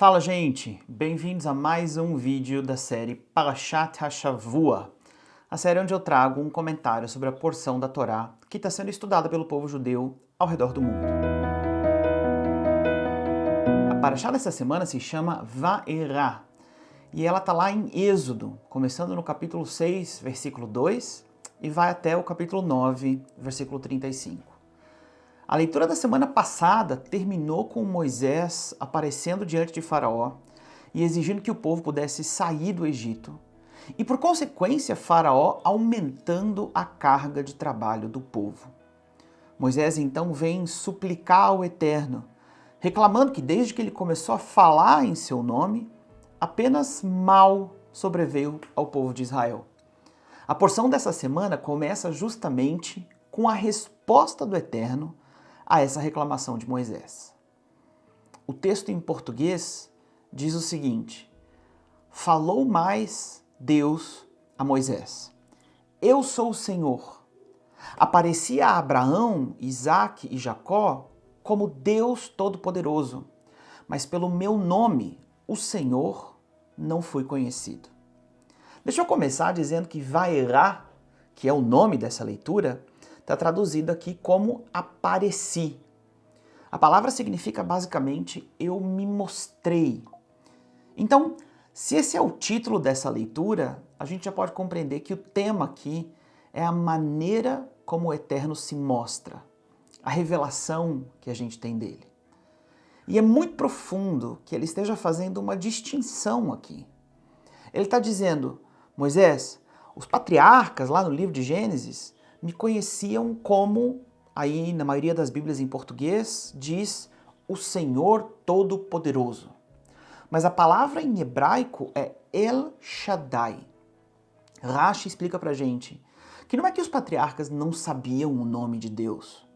Fala, gente! Bem-vindos a mais um vídeo da série Parashat HaShavua, a série onde eu trago um comentário sobre a porção da Torá que está sendo estudada pelo povo judeu ao redor do mundo. A Parashá dessa semana se chama Va'era, e ela está lá em Êxodo, começando no capítulo 6, versículo 2, e vai até o capítulo 9, versículo 35. A leitura da semana passada terminou com Moisés aparecendo diante de Faraó e exigindo que o povo pudesse sair do Egito, e por consequência Faraó aumentando a carga de trabalho do povo. Moisés então vem suplicar ao Eterno, reclamando que desde que ele começou a falar em seu nome, apenas mal sobreveio ao povo de Israel. A porção dessa semana começa justamente com a resposta do Eterno a essa reclamação de Moisés. O texto em português diz o seguinte: falou mais Deus a Moisés. Eu sou o Senhor. Apareci a Abraão, Isaque e Jacó como Deus Todo-Poderoso, mas pelo meu nome, o Senhor, não fui conhecido. Deixa eu começar dizendo que Va'era, que é o nome dessa leitura, está traduzido aqui como apareci. A palavra significa basicamente eu me mostrei. Então, se esse é o título dessa leitura, a gente já pode compreender que o tema aqui é a maneira como o Eterno se mostra, a revelação que a gente tem dele. E é muito profundo que ele esteja fazendo uma distinção aqui. Ele está dizendo: Moisés, os patriarcas lá no livro de Gênesis me conheciam como, aí na maioria das Bíblias em português, diz o Senhor Todo-Poderoso. Mas a palavra em hebraico é El Shaddai. Rashi explica pra gente que não é que os patriarcas não sabiam o nome de Deus.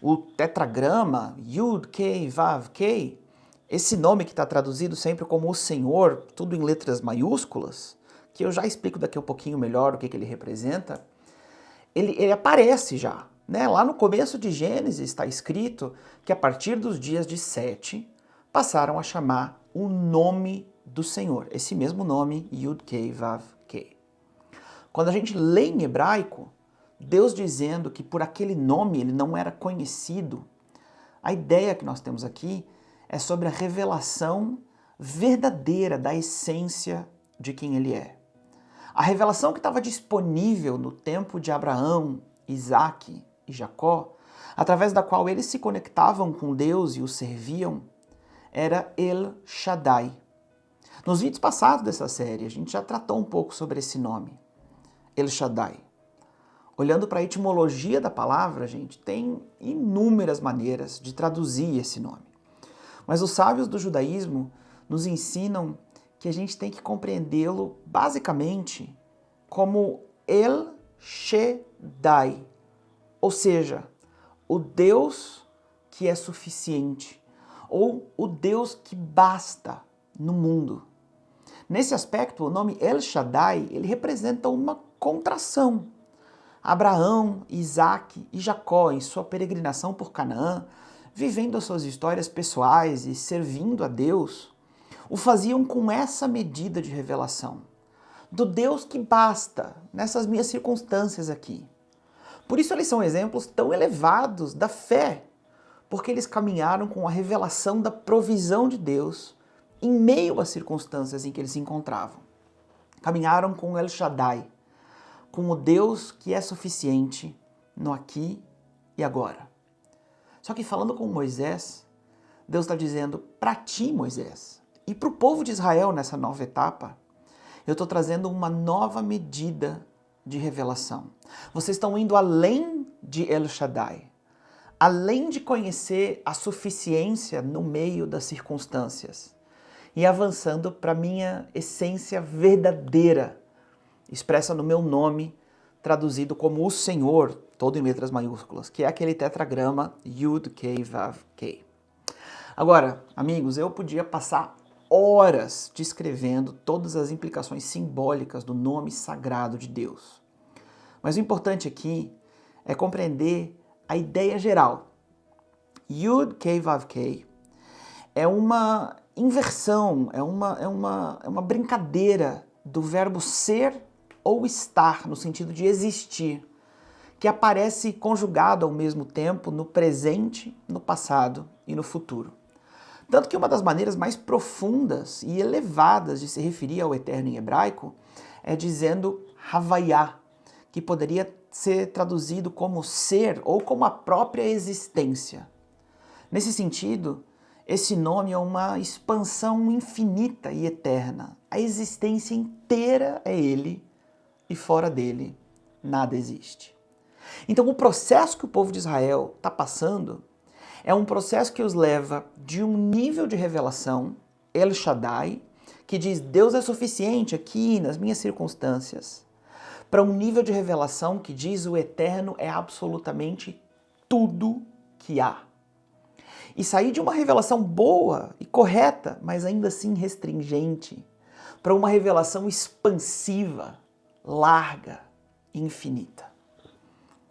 O tetragrama Yud, Kei, Vav, Kei, esse nome que está traduzido sempre como o Senhor, tudo em letras maiúsculas, que eu já explico daqui a um pouquinho melhor o que ele representa, ele aparece já, né? Lá no começo de Gênesis está escrito que a partir dos dias de Sete passaram a chamar o nome do Senhor, esse mesmo nome, Yud Kei Vav Kei. Quando a gente lê em hebraico, Deus dizendo que por aquele nome ele não era conhecido, a ideia que nós temos aqui é sobre a revelação verdadeira da essência de quem ele é. A revelação que estava disponível no tempo de Abraão, Isaque e Jacó, através da qual eles se conectavam com Deus e o serviam, era El Shaddai. Nos vídeos passados dessa série, a gente já tratou um pouco sobre esse nome, El Shaddai. Olhando para a etimologia da palavra, gente, tem inúmeras maneiras de traduzir esse nome. Mas os sábios do judaísmo nos ensinam que a gente tem que compreendê-lo basicamente como El Shaddai, ou seja, o Deus que é suficiente, ou o Deus que basta no mundo. Nesse aspecto, o nome El Shaddai, ele representa uma contração. Abraão, Isaque e Jacó, em sua peregrinação por Canaã, vivendo as suas histórias pessoais e servindo a Deus, o faziam com essa medida de revelação, do Deus que basta nessas minhas circunstâncias aqui. Por isso eles são exemplos tão elevados da fé, porque eles caminharam com a revelação da provisão de Deus em meio às circunstâncias em que eles se encontravam. Caminharam com El Shaddai, com o Deus que é suficiente no aqui e agora. Só que falando com Moisés, Deus está dizendo para ti, Moisés, e para o povo de Israel nessa nova etapa, eu estou trazendo uma nova medida de revelação. Vocês estão indo além de El Shaddai, além de conhecer a suficiência no meio das circunstâncias, e avançando para a minha essência verdadeira, expressa no meu nome, traduzido como o Senhor, todo em letras maiúsculas, que é aquele tetragrama Yud Kei Vav Kei. Agora, amigos, eu podia passar horas descrevendo todas as implicações simbólicas do nome sagrado de Deus. Mas o importante aqui é compreender a ideia geral. Yud Kei Vav Kei é uma inversão, é uma brincadeira do verbo ser ou estar, no sentido de existir, que aparece conjugado ao mesmo tempo no presente, no passado e no futuro. Tanto que uma das maneiras mais profundas e elevadas de se referir ao eterno em hebraico é dizendo Havaiá, que poderia ser traduzido como ser ou como a própria existência. Nesse sentido, esse nome é uma expansão infinita e eterna. A existência inteira é ele e fora dele nada existe. Então o processo que o povo de Israel está passando é um processo que os leva de um nível de revelação, El Shaddai, que diz Deus é suficiente aqui nas minhas circunstâncias, para um nível de revelação que diz o eterno é absolutamente tudo que há. E sair de uma revelação boa e correta, mas ainda assim restringente, para uma revelação expansiva, larga e infinita.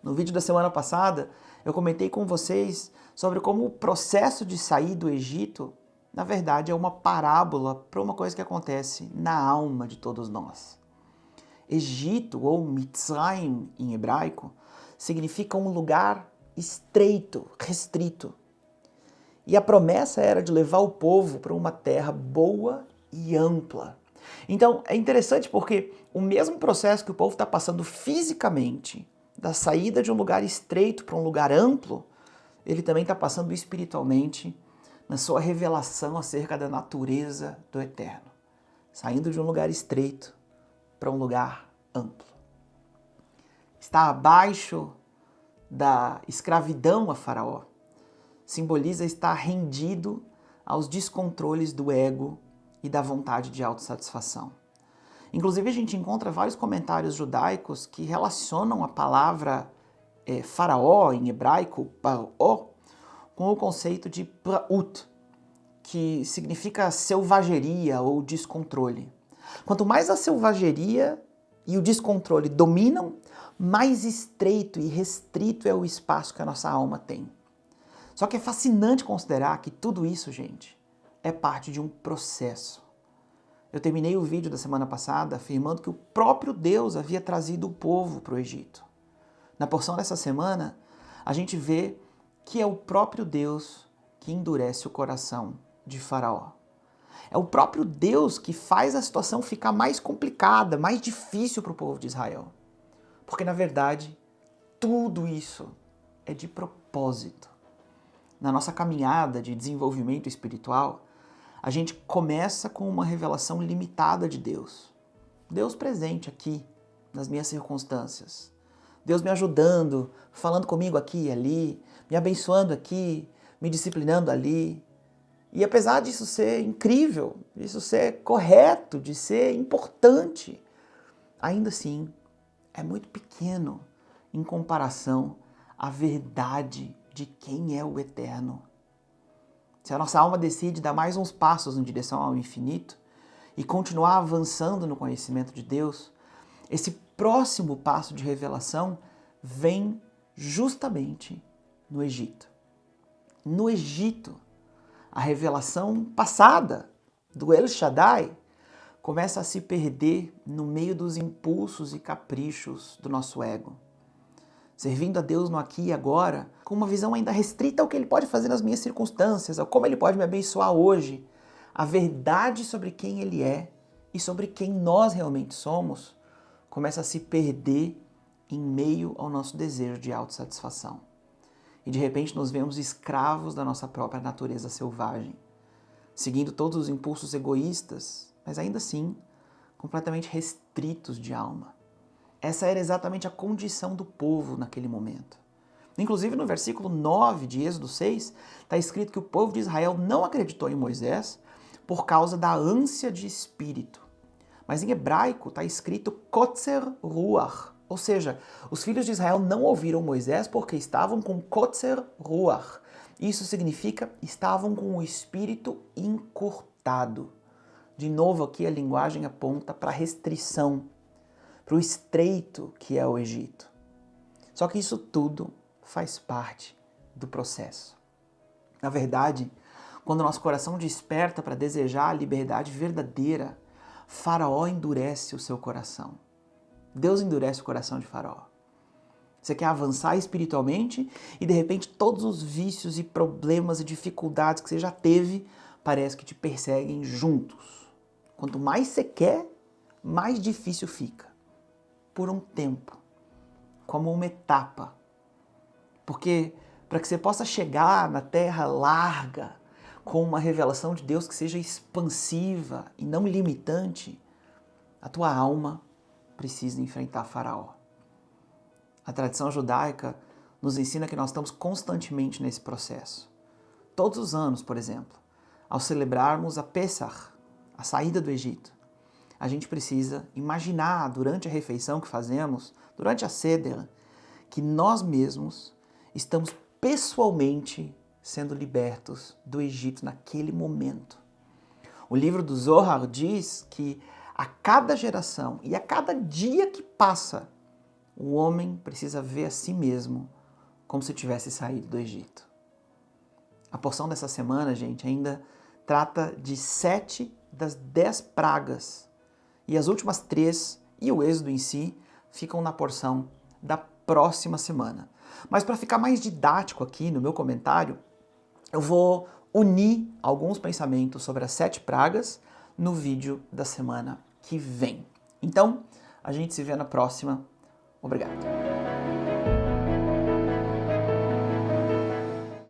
No vídeo da semana passada, eu comentei com vocês sobre como o processo de sair do Egito, na verdade, é uma parábola para uma coisa que acontece na alma de todos nós. Egito, ou Mitzrayim em hebraico, significa um lugar estreito, restrito. E a promessa era de levar o povo para uma terra boa e ampla. Então, é interessante porque o mesmo processo que o povo está passando fisicamente, da saída de um lugar estreito para um lugar amplo, ele também está passando espiritualmente na sua revelação acerca da natureza do eterno. Saindo de um lugar estreito para um lugar amplo. Está abaixo da escravidão a Faraó. Simboliza estar rendido aos descontroles do ego e da vontade de autossatisfação. Inclusive, a gente encontra vários comentários judaicos que relacionam a palavra faraó, em hebraico, paro, com o conceito de praut, que significa selvageria ou descontrole. Quanto mais a selvageria e o descontrole dominam, mais estreito e restrito é o espaço que a nossa alma tem. Só que é fascinante considerar que tudo isso, gente, é parte de um processo. Eu terminei o vídeo da semana passada afirmando que o próprio Deus havia trazido o povo para o Egito. Na porção dessa semana, a gente vê que é o próprio Deus que endurece o coração de Faraó. É o próprio Deus que faz a situação ficar mais complicada, mais difícil para o povo de Israel. Porque, na verdade, tudo isso é de propósito. Na nossa caminhada de desenvolvimento espiritual, a gente começa com uma revelação limitada de Deus. Deus presente aqui, nas minhas circunstâncias. Deus me ajudando, falando comigo aqui e ali, me abençoando aqui, me disciplinando ali. E apesar disso ser incrível, disso ser correto, de ser importante, ainda assim é muito pequeno em comparação à verdade de quem é o eterno. Se a nossa alma decide dar mais uns passos em direção ao infinito e continuar avançando no conhecimento de Deus, esse próximo passo de revelação vem justamente no Egito. No Egito, a revelação passada do El Shaddai começa a se perder no meio dos impulsos e caprichos do nosso ego. Servindo a Deus no aqui e agora, com uma visão ainda restrita ao que Ele pode fazer nas minhas circunstâncias, ao como Ele pode me abençoar hoje, a verdade sobre quem Ele é e sobre quem nós realmente somos começa a se perder em meio ao nosso desejo de autossatisfação. E de repente nos vemos escravos da nossa própria natureza selvagem, seguindo todos os impulsos egoístas, mas ainda assim completamente restritos de alma. Essa era exatamente a condição do povo naquele momento. Inclusive no versículo 9 de Êxodo 6, está escrito que o povo de Israel não acreditou em Moisés por causa da ânsia de espírito. Mas em hebraico está escrito Kotzer Ruach, ou seja, os filhos de Israel não ouviram Moisés porque estavam com Kotzer Ruach. Isso significa estavam com o espírito encurtado. De novo aqui a linguagem aponta para a restrição, para o estreito que é o Egito. Só que isso tudo faz parte do processo. Na verdade, Quando nosso coração desperta para desejar a liberdade verdadeira, Faraó endurece o seu coração. Deus endurece o coração de Faraó. Você quer avançar espiritualmente e de repente todos os vícios e problemas e dificuldades que você já teve parece que te perseguem juntos. Quanto mais você quer, mais difícil fica. Por um tempo, como uma etapa. Porque para que você possa chegar na terra larga com uma revelação de Deus que seja expansiva e não limitante, a tua alma precisa enfrentar Faraó. A tradição judaica nos ensina que nós estamos constantemente nesse processo. Todos os anos, por exemplo, ao celebrarmos a Pessach, a saída do Egito, a gente precisa imaginar durante a refeição que fazemos, durante a Seder, que nós mesmos estamos pessoalmente sendo libertos do Egito naquele momento. O livro do Zohar diz que a cada geração e a cada dia que passa, o homem precisa ver a si mesmo como se tivesse saído do Egito. A porção dessa semana, gente, ainda trata de 7 das 10 pragas. E as últimas 3 e o êxodo em si ficam na porção da próxima semana. Mas para ficar mais didático aqui no meu comentário, eu vou unir alguns pensamentos sobre as 7 pragas no vídeo da semana que vem. Então, a gente se vê na próxima. Obrigado.